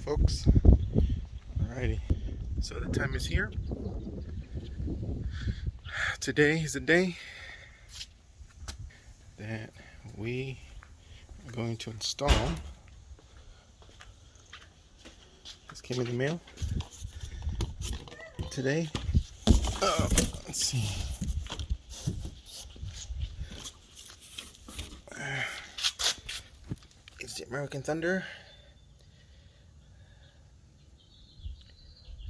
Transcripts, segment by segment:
folks. Alrighty, so the time is here. Today is the day that we are going to install. This came in the mail today. Let's see. It's the American Thunder.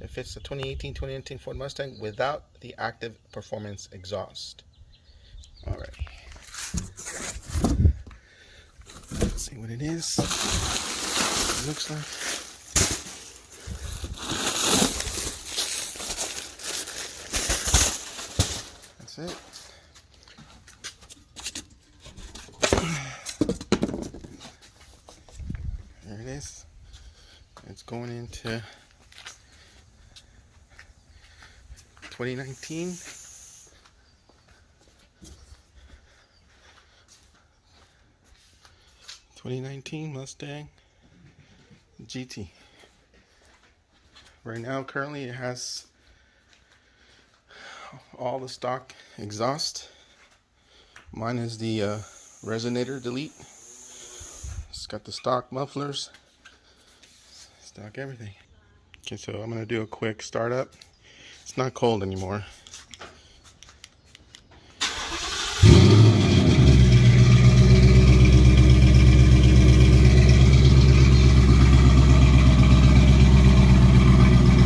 It fits the 2018-2019 Ford Mustang without the active performance exhaust. Alright. Let's see what it is. What it looks like. That's it. There it is. It's going into 2019 Mustang GT. Right now, currently, it has all the stock exhaust. Mine is the resonator delete. It's got the stock mufflers, stock everything. Okay, so I'm gonna do a quick startup. It's not cold anymore.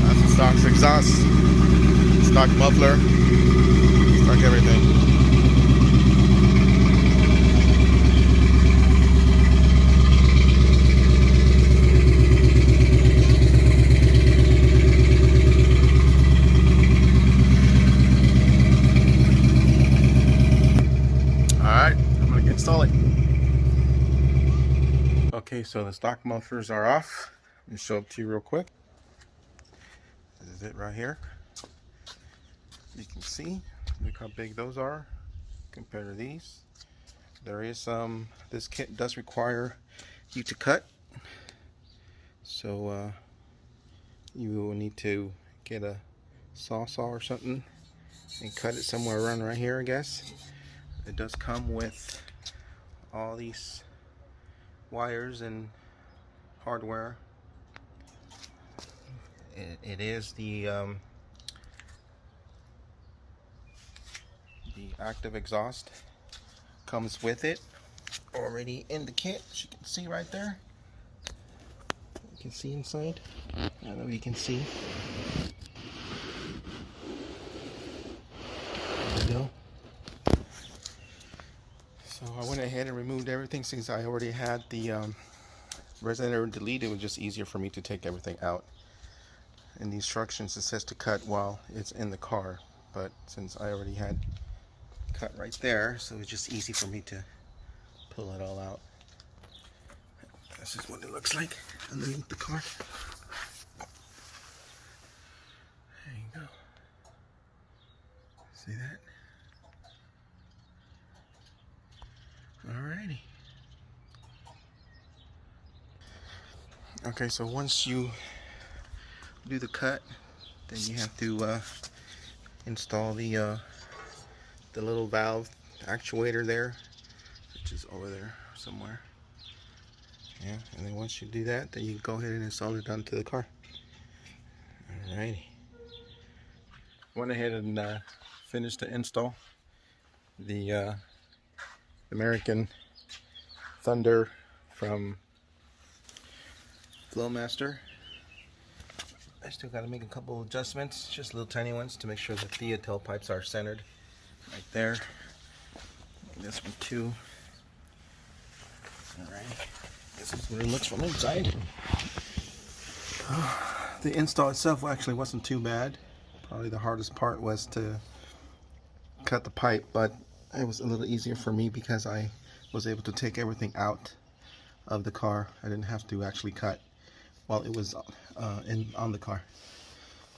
That's the stock exhaust, stock muffler, stock everything. Alright, I'm going to install it. Okay, so the stock mufflers are off. Let me show it to you real quick. This is it right here. You can see, look how big those are compared to these. There is this kit does require you to cut. So you will need to get a saw or something and cut it somewhere around right here, I guess. It does come with all these wires and hardware. It is the active exhaust comes with it already in the kit, as you can see right there. You can see inside. I don't know if you can see. There we go. So I went ahead and removed everything since I already had the resonator delete. It was just easier for me to take everything out. In the instructions it says to cut while it's in the car, but since I already had cut right there, so it's just easy for me to pull it all out. This is what it looks like underneath the car. There you go. See that? Alrighty. Okay, so once you do the cut, then you have to install the little valve actuator there, which is over there somewhere. Yeah, and then once you do that, then you go ahead and install it onto the car. Alrighty. Went ahead and finished the install. The American Thunder from Flowmaster. I still got to make a couple adjustments, just little tiny ones, to make sure that the tailpipes are centered right there. This one too. Alright, this is what it looks from inside. The install itself actually wasn't too bad. Probably the hardest part was to cut the pipe, but it was a little easier for me because I was able to take everything out of the car. I didn't have to actually cut while it was on the car,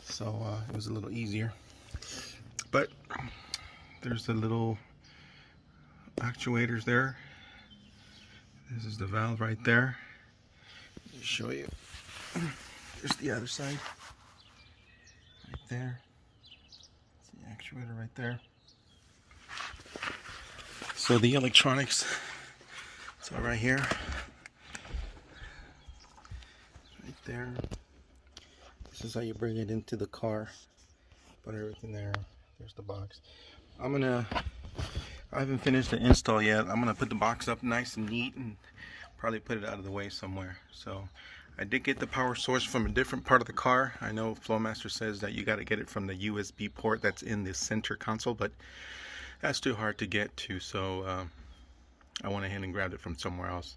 so it was a little easier. But there's the little actuators there. This is the valve right there. Let me show you. There's the other side. Right there. It's the actuator right there. So the electronics, it's all right here. Right there. This is how you bring it into the car. Put everything there. There's the box. I haven't finished the install yet. I'm gonna put the box up nice and neat and probably put it out of the way somewhere. So I did get the power source from a different part of the car. I know Flowmaster says that you got to get it from the USB port that's in the center console, but that's too hard to get to, so I went ahead and grabbed it from somewhere else.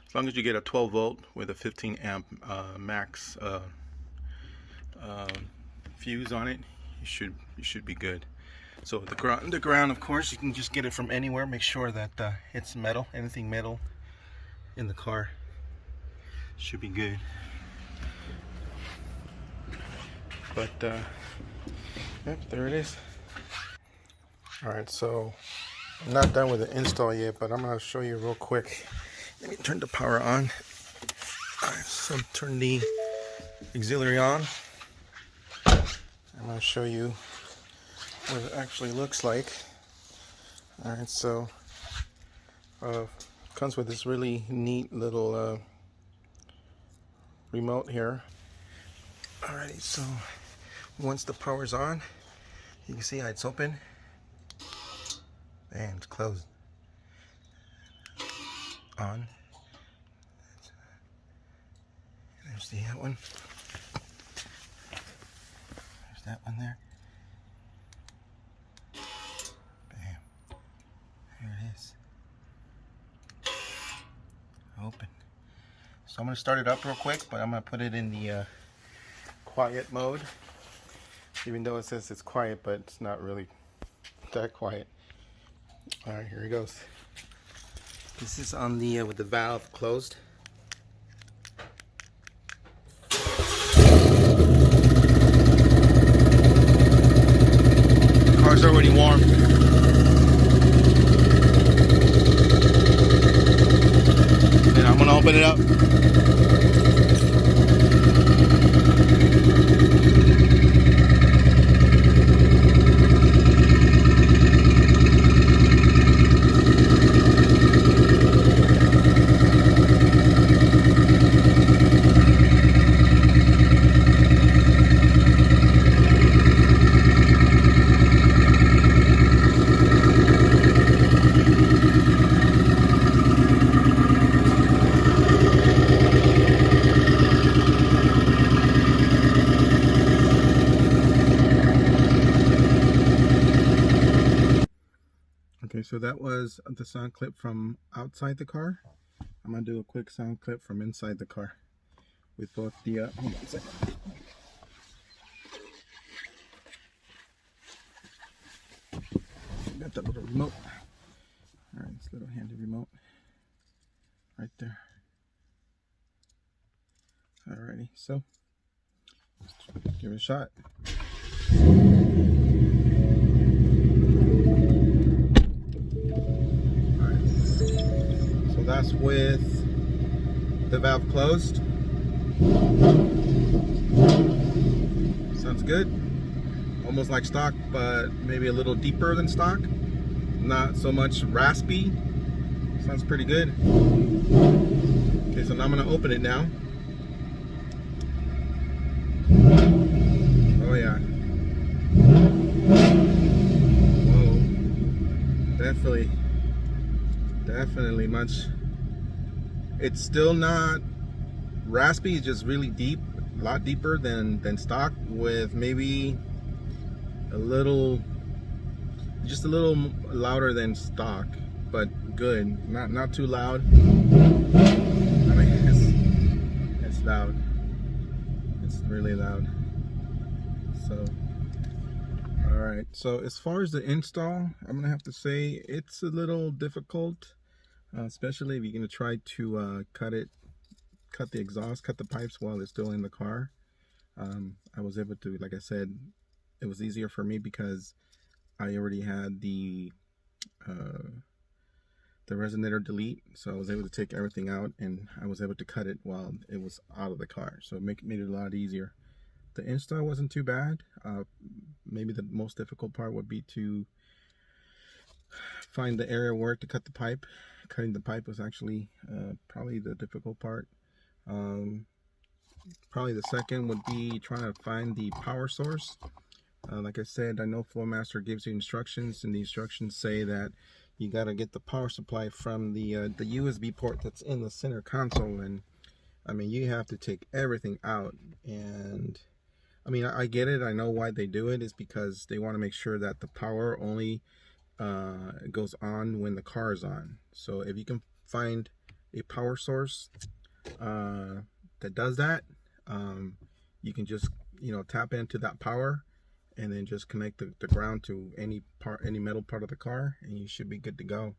As long as you get a 12 volt with a 15 amp max fuse on it, you should be good. So the ground, of course, you can just get it from anywhere. Make sure that it's metal. Anything metal in the car should be good. But yep, there it is. All right, so I'm not done with the install yet, but I'm gonna show you real quick. Let me turn the power on. All right, so turn the auxiliary on. I'm gonna show you what it actually looks like. All right, so comes with this really neat little remote here. Alrighty, so once the power's on, you can see how it's open and it's closed. On. There's the other one. There's that one there. Bam. There it is. Open. So I'm going to start it up real quick, but I'm going to put it in the quiet mode. Even though it says it's quiet, but it's not really that quiet. Alright, here it goes. This is on the with the valve closed. The car's already warm. And I'm gonna open it up. Okay, so that was the sound clip from outside the car. I'm gonna do a quick sound clip from inside the car with both the hold on a second. Got that little remote. All right, this little handy remote right there. Alrighty, so let's give it a shot. So that's with the valve closed. Sounds good. Almost like stock, but maybe a little deeper than stock. Not so much raspy. Sounds pretty good. Okay, so now I'm gonna open it now. Oh yeah. Whoa. Definitely much. It's still not raspy, it's just really deep, a lot deeper than stock, with maybe a little, just a little louder than stock, but good. Not too loud. I mean, it's loud. It's really loud. So, all right. So as far as the install, I'm gonna have to say it's a little difficult. Especially if you're going to try to cut the exhaust, cut the pipes while it's still in the car. I was able to, like I said, it was easier for me because I already had the the resonator delete, so I was able to take everything out, and I was able to cut it while it was out of the car, so it made it a lot easier. The install wasn't too bad. Maybe the most difficult part would be to find the area where to cut the pipe. Cutting the pipe was actually probably the difficult part. Probably the second would be trying to find the power source. Like I said, I know Flowmaster gives you instructions, and the instructions say that you got to get the power supply from the USB port that's in the center console. And I mean, you have to take everything out. And I mean, I get it. I know why they do it is because they want to make sure that the power only goes on when the car is on. So if you can find a power source that does that, you can just, you know, tap into that power and then just connect the ground to any metal part of the car, and you should be good to go.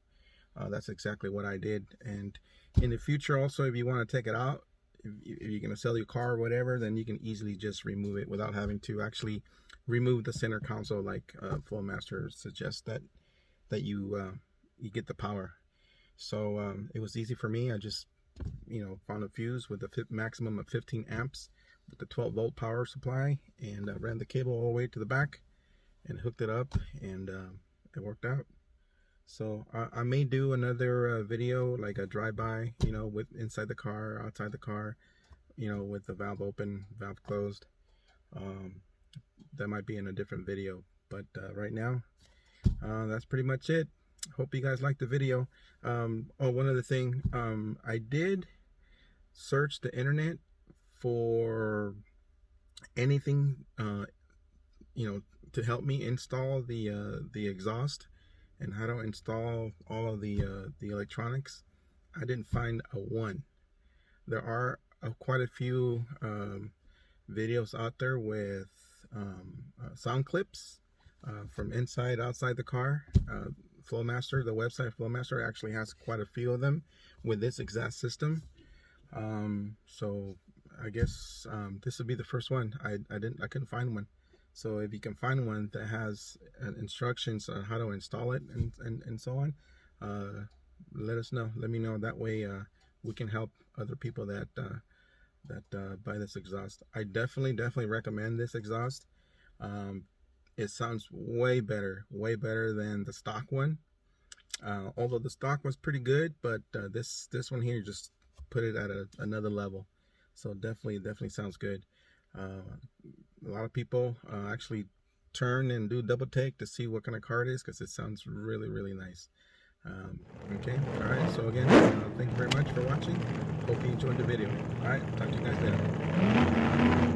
That's exactly what I did. And in the future also, if you want to take it out, if you're going to sell your car or whatever, then you can easily just remove it without having to actually remove the center console, like Flowmaster suggests that you get the power. So it was easy for me. I just, you know, found a fuse with a maximum of 15 amps with the 12-volt power supply, and ran the cable all the way to the back and hooked it up, and it worked out. So I may do another video, like a drive-by, you know, with inside the car, outside the car, you know, with the valve open, valve closed. That might be in a different video, but right now that's pretty much it. Hope you guys liked the video. Oh, one other thing, I did search the internet for anything you know, to help me install the exhaust and how to install all of the electronics. I didn't find a one. There are quite a few videos out there with sound clips from inside, outside the car. Flowmaster, the website Flowmaster, actually has quite a few of them with this exact system. So I guess this would be the first one. I couldn't find one. So if you can find one that has instructions on how to install it and so on, let us know. Let me know. That way we can help other people that buy this exhaust. I definitely recommend this exhaust. It sounds way better than the stock one. Although the stock was pretty good, but this one here just put it at another level. So definitely sounds good. A lot of people actually turn and do double take to see what kind of car it is, because it sounds really nice. Okay, all right, so again, thank you very much for watching. Hope you enjoyed the video. All right, talk to you guys later.